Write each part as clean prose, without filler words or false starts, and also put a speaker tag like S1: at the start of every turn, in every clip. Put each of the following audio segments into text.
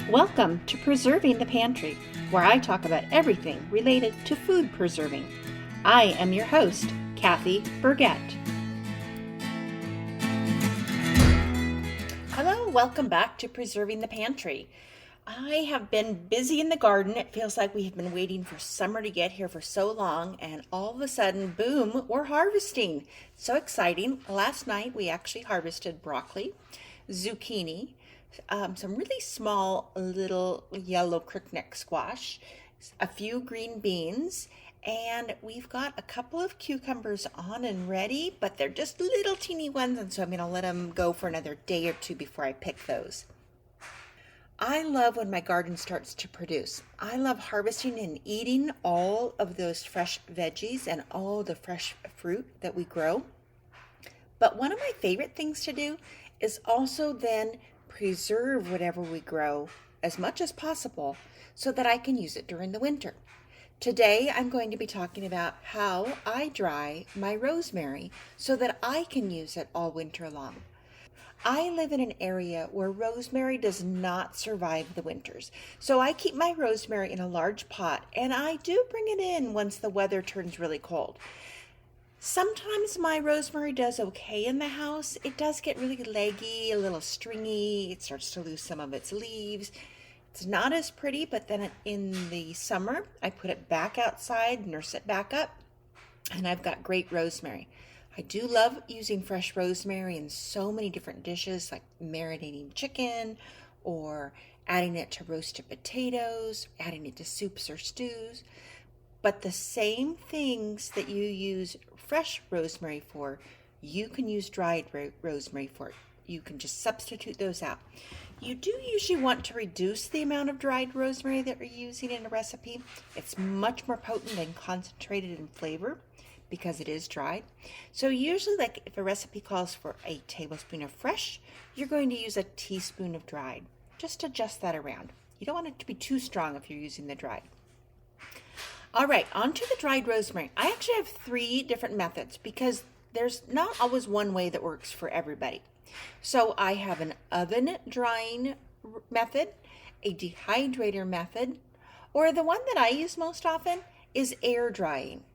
S1: Welcome to Preserving the Pantry, where I talk about everything related to food preserving. I am your host, Kathy Burgett. Hello, welcome back to Preserving the Pantry. I have been busy in the garden. It feels like we have been waiting for summer to get here for so long, and all of a sudden, boom, we're harvesting. So exciting. Last night we actually harvested broccoli, zucchini, some really small little yellow crookneck squash, a few green beans, and we've got a couple of cucumbers on and ready, but they're just little teeny ones, and so I'm going to let them go for another day or two before I pick those. I love when my garden starts to produce. I love harvesting and eating all of those fresh veggies and all the fresh fruit that we grow. But one of my favorite things to do is also then preserve whatever we grow as much as possible so that I can use it during the winter. Today I'm going to be talking about how I dry my rosemary so that I can use it all winter long. I live in an area where rosemary does not survive the winters, so I keep my rosemary in a large pot and I do bring it in once the weather turns really cold. Sometimes my rosemary does okay in the house. It does get really leggy, a little stringy. It starts to lose some of its leaves. It's not as pretty, but then in the summer, I put it back outside, nurse it back up, and I've got great rosemary. I do love using fresh rosemary in so many different dishes, like marinating chicken or adding it to roasted potatoes, adding it to soups or stews. But the same things that you use fresh rosemary for, you can use dried rosemary for. You can just substitute those out. You do usually want to reduce the amount of dried rosemary that you're using in a recipe. It's much more potent and concentrated in flavor because it is dried. So usually, like if a recipe calls for a tablespoon of fresh, you're going to use a teaspoon of dried. Just adjust that around. You don't want it to be too strong if you're using the dried. All right, on to the dried rosemary. I actually have 3 different methods because there's not always one way that works for everybody. So I have an oven drying method, a dehydrator method, or the one that I use most often is air drying.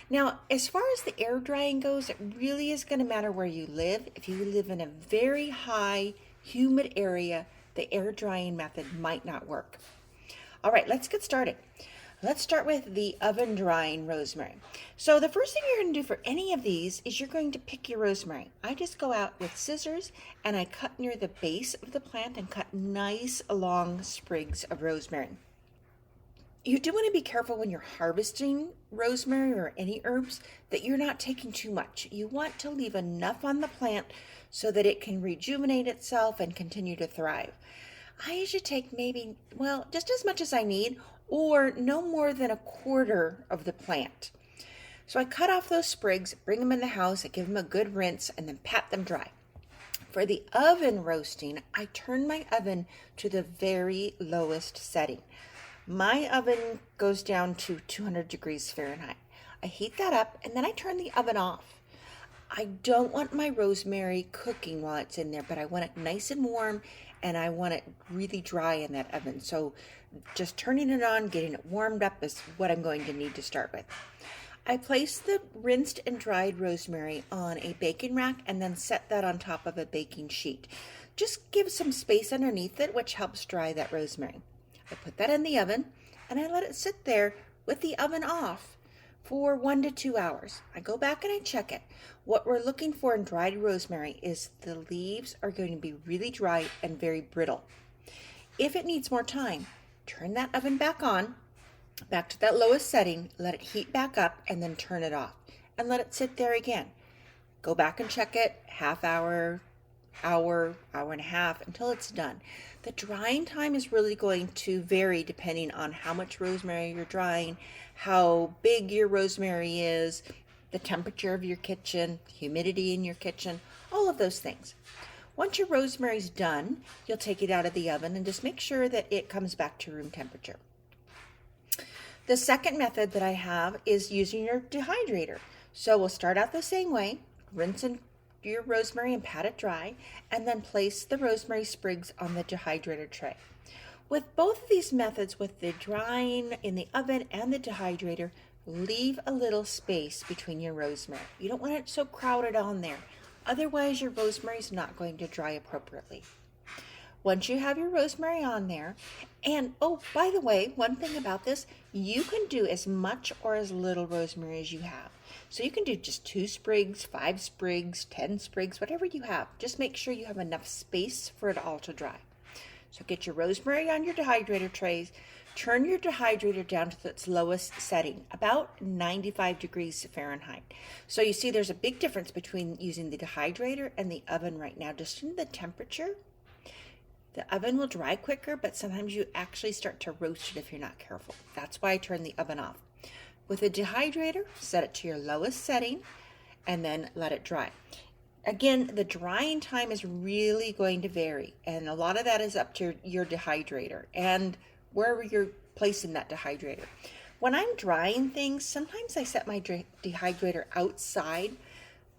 S1: Now, as far as the air drying goes, it really is going to matter where you live. If you live in a very high, humid area, the air drying method might not work. All right, let's get started. Let's start with the oven drying rosemary. So the first thing you're going to do for any of these is you're going to pick your rosemary. I just go out with scissors and I cut near the base of the plant and cut nice long sprigs of rosemary. You do want to be careful when you're harvesting rosemary or any herbs that you're not taking too much. You want to leave enough on the plant so that it can rejuvenate itself and continue to thrive. I usually take maybe, just as much as I need, or no more than a quarter of the plant. So I cut off those sprigs, bring them in the house, I give them a good rinse, and then pat them dry. For the oven roasting, I turn my oven to the very lowest setting. My oven goes down to 200 degrees Fahrenheit. I heat that up, and then I turn the oven off. I don't want my rosemary cooking while it's in there, but I want it nice and warm, and I want it really dry in that oven. So just turning it on, getting it warmed up is what I'm going to need to start with. I place the rinsed and dried rosemary on a baking rack and then set that on top of a baking sheet. Just give some space underneath it, which helps dry that rosemary. I put that in the oven and I let it sit there with the oven off for 1 to 2 hours. I go back and I check it. What we're looking for in dried rosemary is the leaves are going to be really dry and very brittle. If it needs more time, turn that oven back on, back to that lowest setting, let it heat back up, and then turn it off. And let it sit there again. Go back and check it, half hour, hour and a half, until it's done. The drying time is really going to vary depending on how much rosemary you're drying, how big your rosemary is, the temperature of your kitchen, humidity in your kitchen, all of those things. Once your rosemary's done, you'll take it out of the oven and just make sure that it comes back to room temperature. The second method that I have is using your dehydrator. So we'll start out the same way, rinse your rosemary and pat it dry, and then place the rosemary sprigs on the dehydrator tray. With both of these methods, with the drying in the oven and the dehydrator, leave a little space between your rosemary. You don't want it so crowded on there. Otherwise, your rosemary is not going to dry appropriately. Once you have your rosemary on there, and oh, by the way, one thing about this, you can do as much or as little rosemary as you have. So you can do just 2 sprigs, 5 sprigs, 10 sprigs, whatever you have. Just make sure you have enough space for it all to dry. So get your rosemary on your dehydrator trays, turn your dehydrator down to its lowest setting, about 95 degrees Fahrenheit. So you see there's a big difference between using the dehydrator and the oven right now, just in the temperature. The oven will dry quicker, but sometimes you actually start to roast it if you're not careful. That's why I turn the oven off. With a dehydrator, set it to your lowest setting and then let it dry. Again, the drying time is really going to vary, and a lot of that is up to your dehydrator and wherever you're placing that dehydrator. When I'm drying things, sometimes I set my dehydrator outside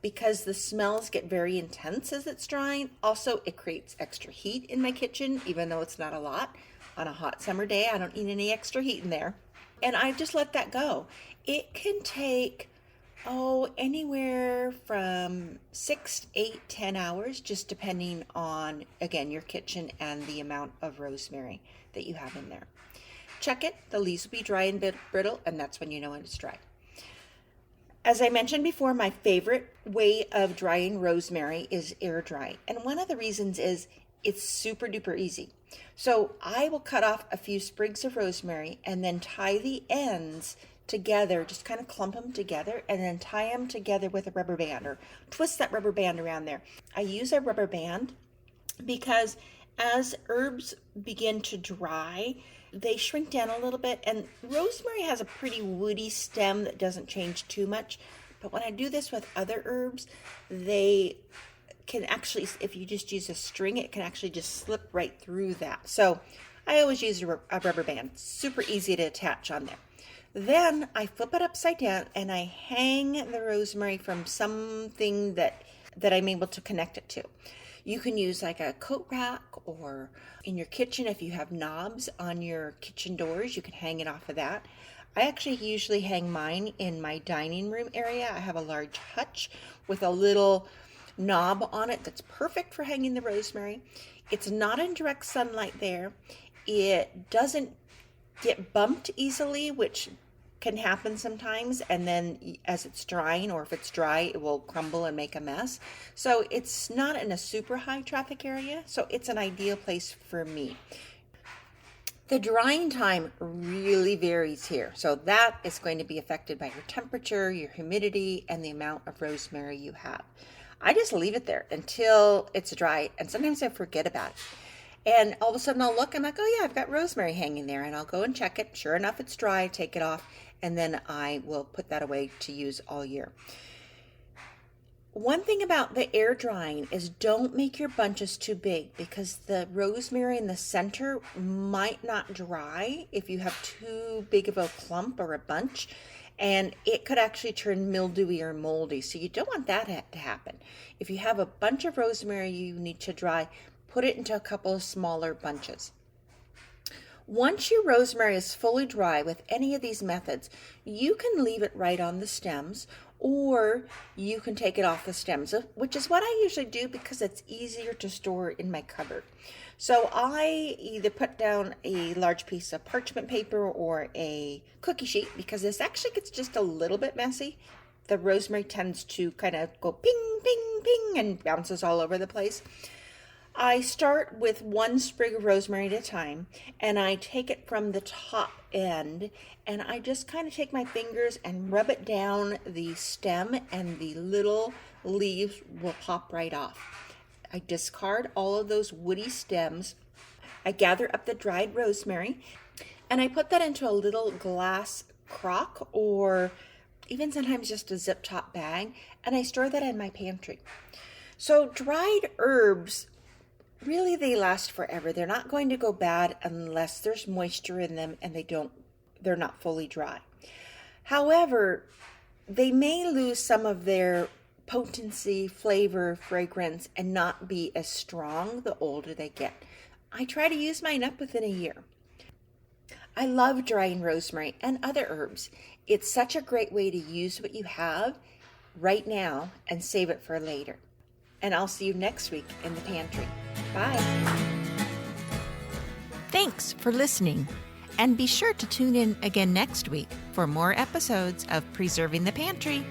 S1: because the smells get very intense as it's drying. Also, it creates extra heat in my kitchen, even though it's not a lot. On a hot summer day, I don't need any extra heat in there. And I just let that go. It can take, anywhere from 6, 8, 10 hours, just depending on, again, your kitchen and the amount of rosemary that you have in there. Check it. The leaves will be dry and brittle, and that's when you know when it's dry. As I mentioned before, my favorite way of drying rosemary is air drying. And one of the reasons is it's super duper easy. So I will cut off a few sprigs of rosemary and then tie the ends together, just kind of clump them together and then tie them together with a rubber band or twist that rubber band around there. I use a rubber band because as herbs begin to dry, they shrink down a little bit, and rosemary has a pretty woody stem that doesn't change too much. But when I do this with other herbs, they can actually, if you just use a string, it can actually just slip right through that. So I always use a rubber band. Super easy to attach on there. Then I flip it upside down and I hang the rosemary from something that I'm able to connect it to. You can use like a coat rack, or in your kitchen, if you have knobs on your kitchen doors, you can hang it off of that. I actually usually hang mine in my dining room area. I have a large hutch with a little knob on it that's perfect for hanging the rosemary. It's not in direct sunlight there. It doesn't get bumped easily, which can happen sometimes, and then as it's drying, or if it's dry, it will crumble and make a mess. So it's not in a super high traffic area, so it's an ideal place for me. The drying time really varies here, so that is going to be affected by your temperature, your humidity, and the amount of rosemary you have. I just leave it there until it's dry, and sometimes I forget about it. And all of a sudden I'll look, I'm like, oh yeah, I've got rosemary hanging there, and I'll go and check it. Sure enough, it's dry, take it off, and then I will put that away to use all year. One thing about the air drying is don't make your bunches too big, because the rosemary in the center might not dry if you have too big of a clump or a bunch, and it could actually turn mildewy or moldy. So you don't want that to happen. If you have a bunch of rosemary you need to dry, put it into a couple of smaller bunches. Once your rosemary is fully dry with any of these methods, you can leave it right on the stems, or you can take it off the stems, which is what I usually do because it's easier to store in my cupboard. So I either put down a large piece of parchment paper or a cookie sheet, because this actually gets just a little bit messy. The rosemary tends to kind of go ping, ping, ping, and bounces all over the place. I start with 1 sprig of rosemary at a time, and I take it from the top end, and I just kind of take my fingers and rub it down the stem, and the little leaves will pop right off. I discard all of those woody stems. I gather up the dried rosemary, and I put that into a little glass crock, or even sometimes just a zip top bag, and I store that in my pantry. So dried herbs, really, they last forever. They're not going to go bad unless there's moisture in them and they're not fully dry. However, they may lose some of their potency, flavor, fragrance, and not be as strong the older they get. I try to use mine up within a year. I love drying rosemary and other herbs. It's such a great way to use what you have right now and save it for later. And I'll see you next week in the pantry. Bye.
S2: Thanks for listening. And be sure to tune in again next week for more episodes of Preserving the Pantry.